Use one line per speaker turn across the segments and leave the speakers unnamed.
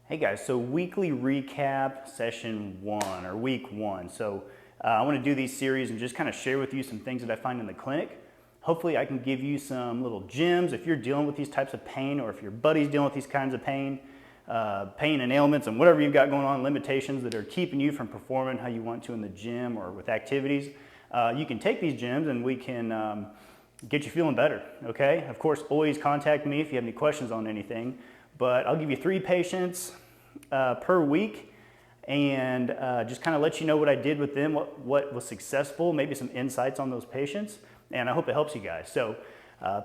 Hey guys, so weekly recap session 1 or week 1. So I want to do these series and just kind of share with you some things that I find in the clinic. Hopefully I can give you some little gems if you're dealing with these types of pain, or if your buddy's dealing with these kinds of pain and ailments and whatever you've got going on, limitations that are keeping you from performing how you want to in the gym or with activities. You can take these gems and we can get you feeling better, okay? Of course, always contact me if you have any questions on anything. But I'll give you 3 patients per week and just kind of let you know what I did with them, what was successful, maybe some insights on those patients, and I hope it helps you guys. So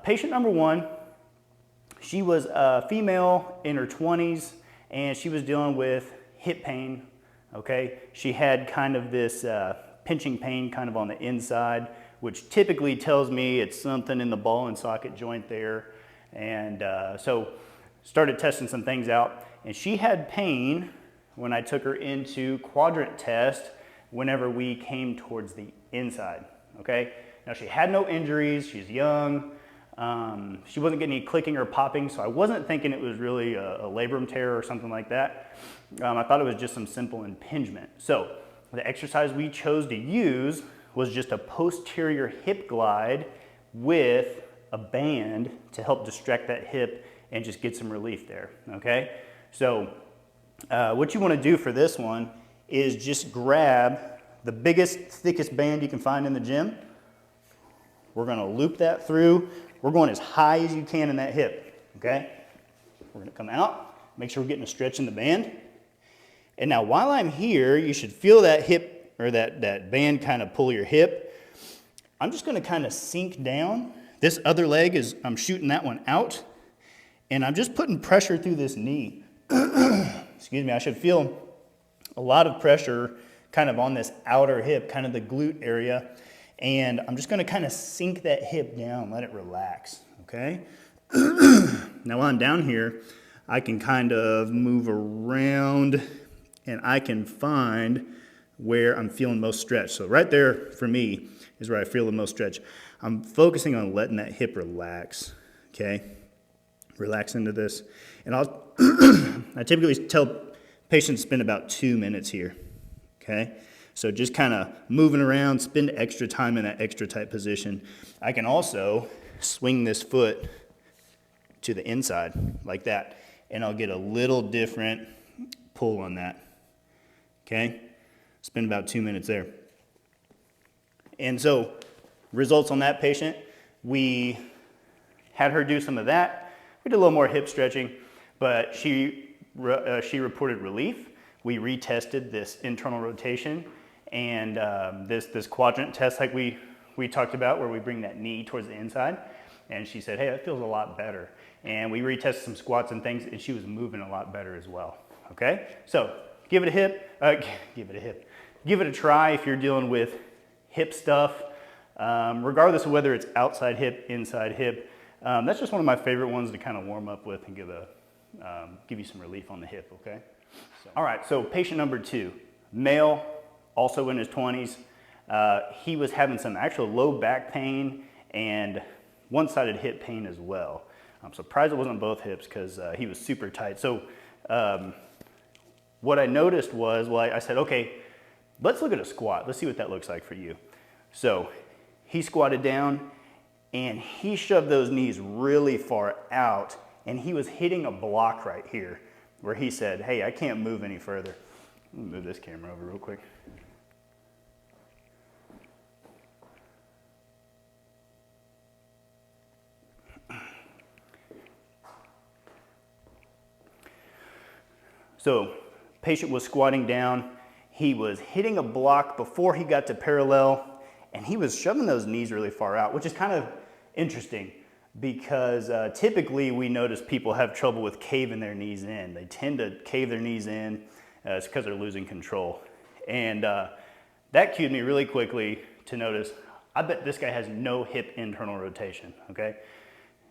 patient number 1, she was a female in her 20s and she was dealing with hip pain, okay? She had kind of this pinching pain kind of on the inside, which typically tells me it's something in the ball and socket joint there. And so started testing some things out, and she had pain when I took her into quadrant test whenever we came towards the inside, okay? Now she had no injuries, she's young, she wasn't getting any clicking or popping, so I wasn't thinking it was really a labrum tear or something like that. I thought it was just some simple impingement. So the exercise we chose to use was just a posterior hip glide with a band to help distract that hip and just get some relief there, okay? So what you want to do for this one is just grab the biggest, thickest band you can find in the gym. We're going to loop that through. We're going as high as you can in that hip, okay? We're going to come out, make sure we're getting a stretch in the band. And now while I'm here, you should feel that hip or that band kind of pull your hip. I'm just going to kind of sink down. This other leg is, I'm shooting that one out. And I'm just putting pressure through this knee. Excuse me, I should feel a lot of pressure kind of on this outer hip, kind of the glute area. And I'm just gonna kind of sink that hip down, let it relax, okay? Now while I'm down here, I can kind of move around and I can find where I'm feeling most stretch. So right there for me is where I feel the most stretch. I'm focusing on letting that hip relax, okay? Relax into this. And I typically tell patients spend about 2 minutes here, okay? So just kind of moving around, spend extra time in that extra tight position. I can also swing this foot to the inside like that, and I'll get a little different pull on that, okay? Spend about 2 minutes there. And so results on that patient, we had her do some of that. We did a little more hip stretching, but she reported relief. We retested this internal rotation and this quadrant test like we talked about, where we bring that knee towards the inside. And she said, hey, that feels a lot better. And we retested some squats and things, and she was moving a lot better as well, okay? So give it a try if you're dealing with hip stuff, regardless of whether it's outside hip, inside hip. That's just one of my favorite ones to kind of warm up with and give you some relief on the hip, okay? So, all right, so patient number 2, male, also in his 20s. He was having some actual low back pain and one-sided hip pain as well. I'm surprised it wasn't both hips because he was super tight. So what I noticed was, well, I said, okay, let's look at a squat. Let's see what that looks like for you. So he squatted down, and he shoved those knees really far out, and he was hitting a block right here where he said, hey, I can't move any further. Let me move this camera over real quick. So patient was squatting down. He was hitting a block before he got to parallel, and he was shoving those knees really far out, which is kind of interesting because typically we notice people have trouble with caving their knees in. They tend to cave their knees in. It's because they're losing control. And that cued me really quickly to notice, I bet this guy has no hip internal rotation, okay?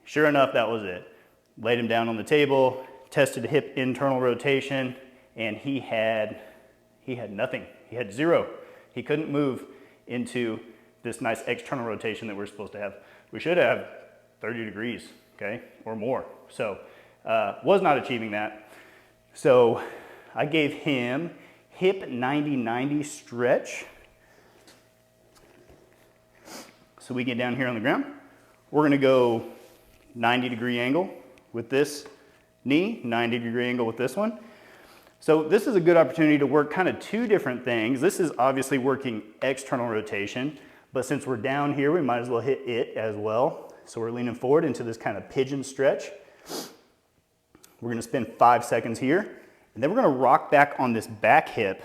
Sure enough, that was it. Laid him down on the table, tested hip internal rotation, and he had nothing. He had 0. He couldn't move into this nice external rotation that we're supposed to have. We should have 30 degrees, okay, or more. So was not achieving that. So I gave him hip 90-90 stretch. So we get down here on the ground. We're gonna go 90-degree angle with this knee, 90-degree angle with this one. So this is a good opportunity to work kind of two different things. This is obviously working external rotation, but since we're down here, we might as well hit it as well. So we're leaning forward into this kind of pigeon stretch. We're gonna spend 5 seconds here, and then we're gonna rock back on this back hip,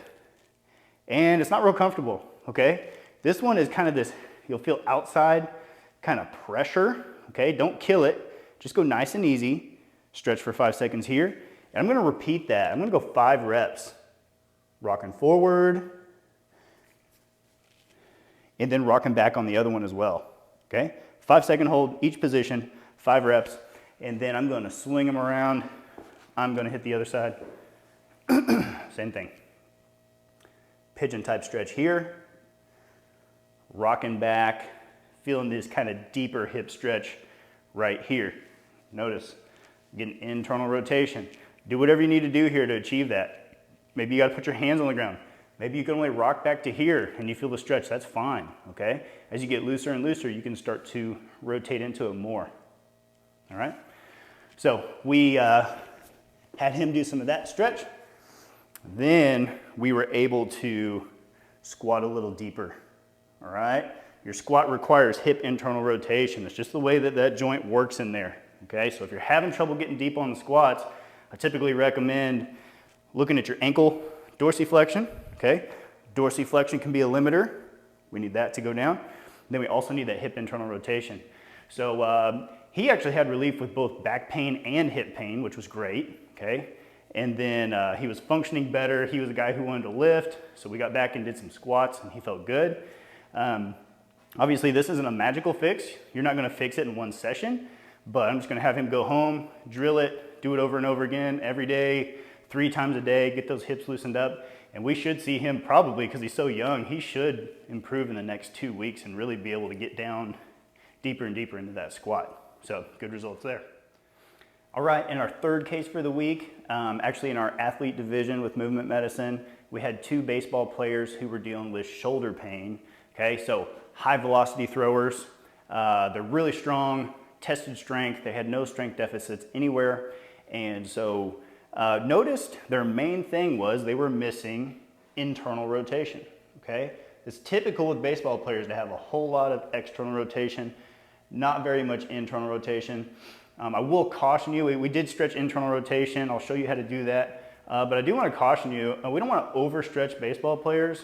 and it's not real comfortable, okay? This one is kind of this, you'll feel outside kind of pressure, okay? Don't kill it, just go nice and easy. Stretch for 5 seconds here. And I'm gonna repeat that. I'm gonna go 5 reps. Rocking forward, and then rocking back on the other one as well, okay? 5-second hold, each position, 5 reps, and then I'm gonna swing them around. I'm gonna hit the other side. Same thing. Pigeon type stretch here. Rocking back, feeling this kind of deeper hip stretch right here. Notice, getting internal rotation. Do whatever you need to do here to achieve that. Maybe you gotta put your hands on the ground. Maybe you can only rock back to here and you feel the stretch, that's fine, okay? As you get looser and looser, you can start to rotate into it more, all right? So we had him do some of that stretch. Then we were able to squat a little deeper, all right? Your squat requires hip internal rotation. It's just the way that that joint works in there, okay? So if you're having trouble getting deep on the squats, I typically recommend looking at your ankle dorsiflexion, okay? Dorsiflexion can be a limiter. We need that to go down. Then we also need that hip internal rotation. So he actually had relief with both back pain and hip pain, which was great, okay? And then he was functioning better. He was a guy who wanted to lift, so we got back and did some squats and he felt good. Obviously this isn't a magical fix. You're not gonna fix it in one session, but I'm just gonna have him go home, drill it, do it over and over again every day, 3 times a day, get those hips loosened up. And we should see him probably, because he's so young, he should improve in the next 2 weeks and really be able to get down deeper and deeper into that squat. So good results there. All right, in our third case for the week, actually in our athlete division with movement medicine, we had 2 baseball players who were dealing with shoulder pain. Okay, so high velocity throwers, they're really strong, tested strength, they had no strength deficits anywhere. And so noticed their main thing was they were missing internal rotation, okay? It's typical with baseball players to have a whole lot of external rotation, not very much internal rotation. I will caution you, we did stretch internal rotation. I'll show you how to do that. But I do want to caution you, we don't want to overstretch baseball players.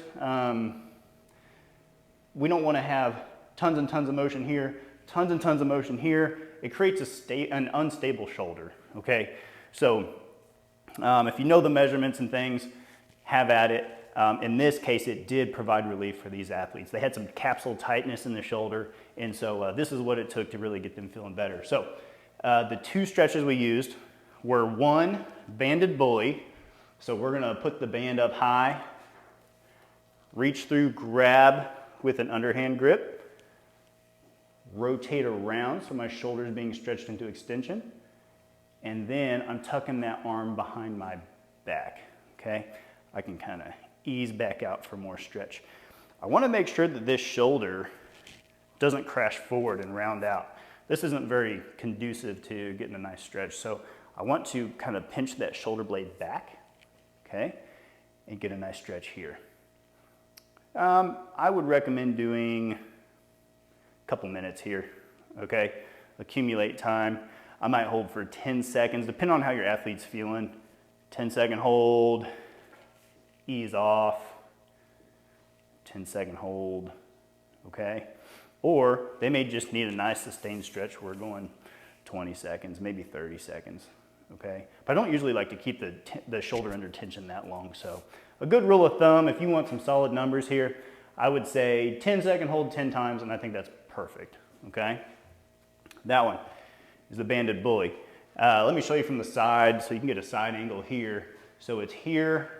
We don't want to have tons and tons of motion here, tons and tons of motion here. It creates an unstable shoulder, okay? So if you know the measurements and things, have at it. In this case, it did provide relief for these athletes. They had some capsule tightness in the shoulder, and so this is what it took to really get them feeling better. So the 2 stretches we used were 1, banded bully. So we're gonna put the band up high, reach through, grab with an underhand grip, rotate around so my shoulder is being stretched into extension, and then I'm tucking that arm behind my back, okay? I can kind of ease back out for more stretch. I want to make sure that this shoulder doesn't crash forward and round out. This isn't very conducive to getting a nice stretch, so I want to kind of pinch that shoulder blade back, okay, and get a nice stretch here. I would recommend doing a couple minutes here, okay? Accumulate time. I might hold for 10 seconds, depending on how your athlete's feeling. 10-second hold, ease off, 10-second hold, okay? Or they may just need a nice sustained stretch where we're going 20 seconds, maybe 30 seconds, okay? But I don't usually like to keep the shoulder under tension that long, so a good rule of thumb, if you want some solid numbers here, I would say 10-second hold 10 times, and I think that's perfect, okay? That one is the banded bully. Let me show you from the side so you can get a side angle here. So it's here,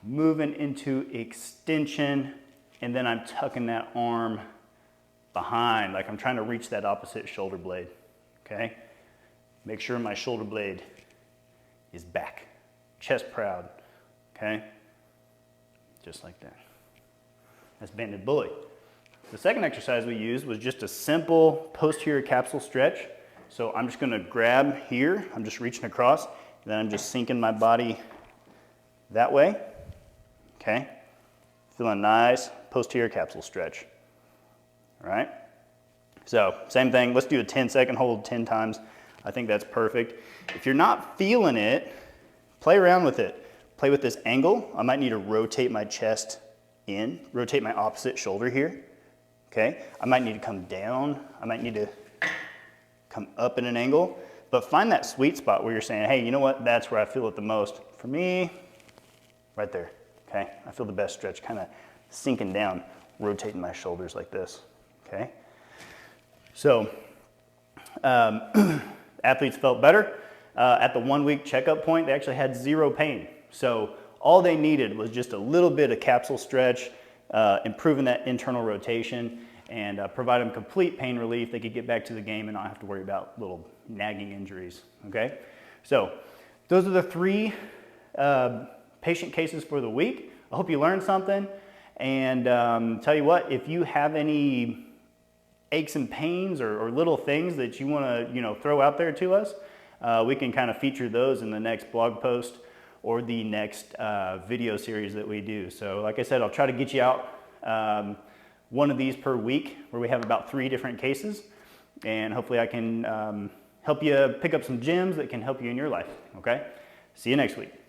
moving into extension, and then I'm tucking that arm behind, like I'm trying to reach that opposite shoulder blade, okay? Make sure my shoulder blade is back, chest proud, okay? Just like that. That's banded bully. The second exercise we used was just a simple posterior capsule stretch. So I'm just gonna grab here, I'm just reaching across, and then I'm just sinking my body that way, okay? Feeling nice posterior capsule stretch, all right? So same thing, let's do a 10-second hold 10 times. I think that's perfect. If you're not feeling it, play around with it. Play with this angle. I might need to rotate my chest in, rotate my opposite shoulder here, okay? I might need to come down. I might need to come up in an angle, but find that sweet spot where you're saying, hey, you know what? That's where I feel it the most. For me, right there, okay? I feel the best stretch, kind of sinking down, rotating my shoulders like this, okay? So, athletes felt better. At the 1 week checkup point, they actually had zero pain. So all they needed was just a little bit of capsule stretch, improving that internal rotation, and provide them complete pain relief. They could get back to the game and not have to worry about little nagging injuries, okay? So those are the 3 patient cases for the week. I hope you learned something, and tell you what, if you have any aches and pains or little things that you want to throw out there to us, we can kind of feature those in the next blog post or the next video series that we do. So like I said, I'll try to get you out one of these per week where we have about 3 different cases, and hopefully I can help you pick up some gems that can help you in your life, okay? See you next week.